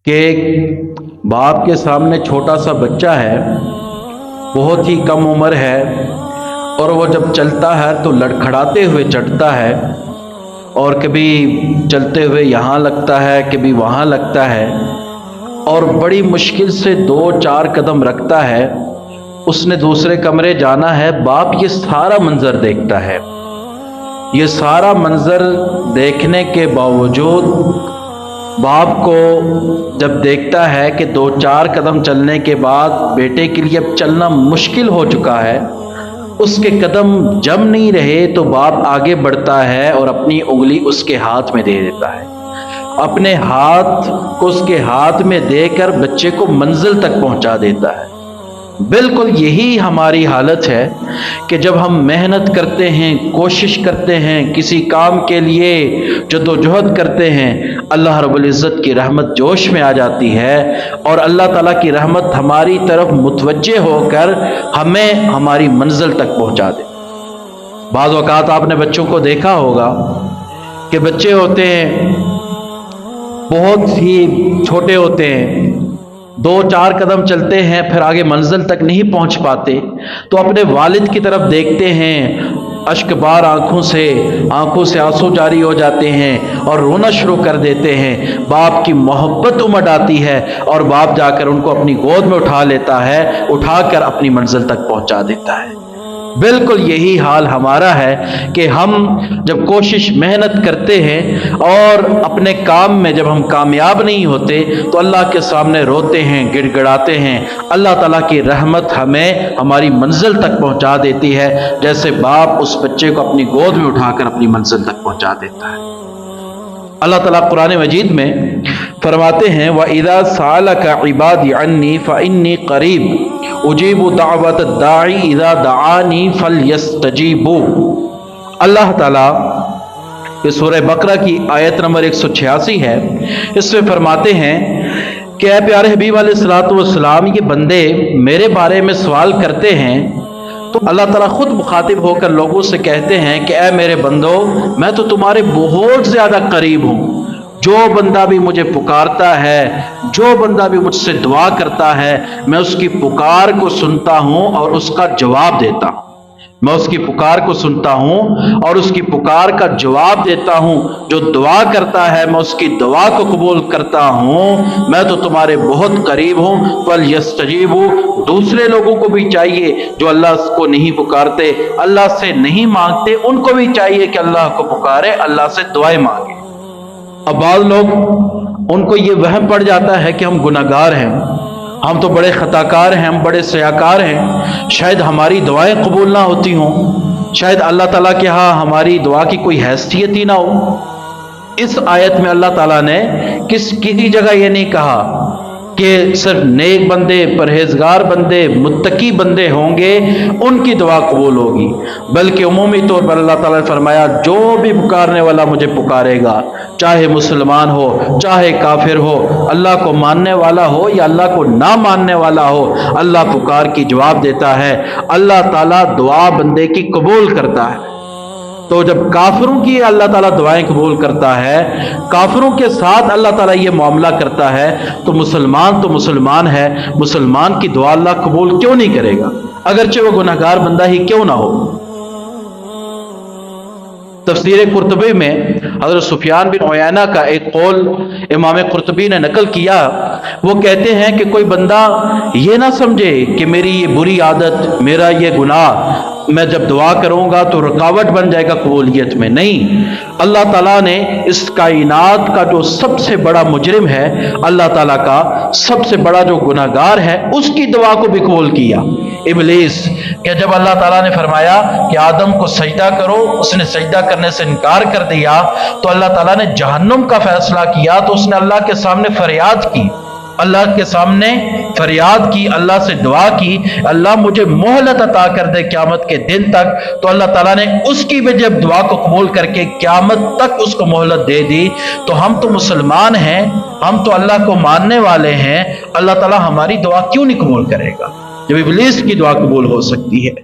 کہ एक बाप के सामने छोटा सा बच्चा है, बहुत ही कम उम्र है, और वो जब चलता है तो लड़खड़ाते हुए चढ़ता है और कभी चलते हुए यहाँ लगता है, कभी वहाँ लगता है और बड़ी मुश्किल से 2-4 कदम रखता है। उसने दूसरे कमरे जाना है, बाप ये सारा मंजर देखता है। ये सारा मंजर देखने के बावजूद बाप को जब देखता है कि 2-4 कदम चलने के बाद बेटे के लिए अब चलना मुश्किल हो चुका है, उसके कदम जम नहीं रहे, तो बाप आगे बढ़ता है और अपनी उंगली उसके हाथ में दे देता है। अपने हाथ को उसके हाथ में देकर बच्चे को मंजिल तक पहुंचा देता है। बिल्कुल यही हमारी हालत है कि जब हम मेहनत करते हैं, कोशिश करते हैं, किसी काम के लिए जद्दोजहद करते हैं, अल्लाह रब्बुल इज़्ज़त की रहमत जोश में आ जाती है और अल्लाह ताला की रहमत हमारी तरफ मुतवज्जे होकर हमें हमारी मंजिल तक पहुंचा दे। बाज़ औक़ात आपने बच्चों को देखा होगा कि बच्चे होते हैं, बहुत ही छोटे होते हैं, 2-4 कदम चलते हैं, फिर आगे मंजिल तक नहीं पहुंच पाते, तो अपने वालिद की तरफ देखते हैं, अश्कबार आंखों से आंसू जारी हो जाते हैं और रोना शुरू कर देते हैं। बाप की मोहब्बत उमड़ आती है और बाप जाकर उनको अपनी गोद में उठा लेता है, उठाकर अपनी मंजिल तक पहुंचा देता है। बिल्कुल यही हाल हमारा है कि हम जब कोशिश मेहनत करते हैं और अपने काम में जब हम कामयाब नहीं होते तो अल्लाह के सामने रोते हैं, गिड़गिड़ाते हैं। अल्लाह ताला की रहमत हमें हमारी मंजिल तक पहुंचा देती है, जैसे बाप उस बच्चे को अपनी गोद में उठाकर अपनी मंजिल तक पहुंचा देता है। अल्लाह ताला कुरान मजीद में फरमाते हैं, व इज़ा सालका इबादी अन्नी फ़इन्नी क़रीब उजीबु दावत दाई इज़ा दआनी फलयस्तजीबू। अल्लाह ताला ये सूरह बकरा की आयत नंबर 186 है। इसमें फरमाते हैं कि ऐ प्यारे हबीब अलैहिस्सलातु वस्सलाम, ये बंदे मेरे बारे में सवाल करते हैं तो अल्लाह ताला खुद मुखातिब होकर लोगों से कहते हैं कि ऐ मेरे बंदो, मैं तो तुम्हारे बहुत ज़्यादा करीब हूँ। जो बंदा भी मुझे पुकारता है, जो बंदा भी मुझसे दुआ करता है, मैं उसकी पुकार को सुनता हूँ और उसका जवाब देता हूँ। मैं उसकी पुकार को सुनता हूँ और उसकी पुकार का जवाब देता हूँ। जो दुआ करता है मैं उसकी दुआ को कबूल करता हूँ। मैं तो तुम्हारे बहुत करीब हूँ। फल यस्तजीबू, दूसरे लोगों को भी चाहिए जो अल्लाह को नहीं पुकारते, अल्लाह से नहीं मांगते, उनको भी चाहिए कि अल्लाह को पुकारे, अल्लाह से दुआएं मांगे। अब बाज़ लोग, उनको ये वहम पड़ जाता है कि हम गुनाहगार हैं, हम तो बड़े खताकार हैं, हम बड़े सयाकार हैं, शायद हमारी दुआएं कबूल ना होती हों, शायद अल्लाह ताला के यहाँ हमारी दुआ की कोई हैसियत ही ना हो। इस आयत में अल्लाह ताला ने किसी जगह ये नहीं कहा कि सिर्फ नेक बंदे, परहेजगार बंदे, मुत्तकी बंदे होंगे उनकी दुआ कबूल होगी, बल्कि उमूमी तौर पर अल्लाह ताला ने फरमाया जो भी पुकारने वाला मुझे पुकारेगा, चाहे मुसलमान हो, चाहे काफिर हो, अल्लाह को मानने वाला हो या अल्लाह को ना मानने वाला हो, अल्लाह पुकार की जवाब देता है। अल्लाह ताला दुआ बंदे की कबूल करता है। तो जब काफिरों की अल्लाह ताला दुआएं कबूल करता है, काफिरों के साथ अल्लाह ताला ये मामला करता है, तो मुसलमान है, मुसलमान की दुआ अल्लाह कबूल क्यों नहीं करेगा, अगरचे वो गुनाहगार बंदा ही क्यों ना हो। तफसीर कुर्तुबी में हज़रत सुफियान बिन उयैना का एक कौल इमाम कुर्तुबी ने नकल किया। वो कहते हैं कि कोई बंदा ये ना समझे कि मेरी ये बुरी आदत, मेरा ये गुनाह मैं जब दुआ करूंगा तो रुकावट बन जाएगा कबूलियत में। नहीं, अल्लाह ताला ने इस कायनात का जो सबसे बड़ा मुजरिम है, अल्लाह ताला का सबसे बड़ा जो गुनाहगार है, उसकी दुआ को भी कबूल किया। इब्लीस कि जब अल्लाह ताला ने फरमाया कि आदम को सजदा करो, उसने सजदा करने से इनकार कर दिया, तो अल्लाह ताला ने जहन्नुम का फैसला किया, तो उसने अल्लाह के सामने फरियाद की, अल्लाह के सामने फरियाद की, अल्लाह से दुआ की, अल्लाह मुझे मोहलत अता कर दे क़यामत के दिन तक। तो अल्लाह ताला ने उसकी भी जब दुआ को कबूल करके क़यामत तक उसको मोहलत दे दी। तो हम तो मुसलमान हैं, हम तो अल्लाह को मानने वाले हैं, अल्लाह ताला हमारी दुआ क्यों नहीं कबूल करेगा जब इब्लीस की दुआ कबूल हो सकती है।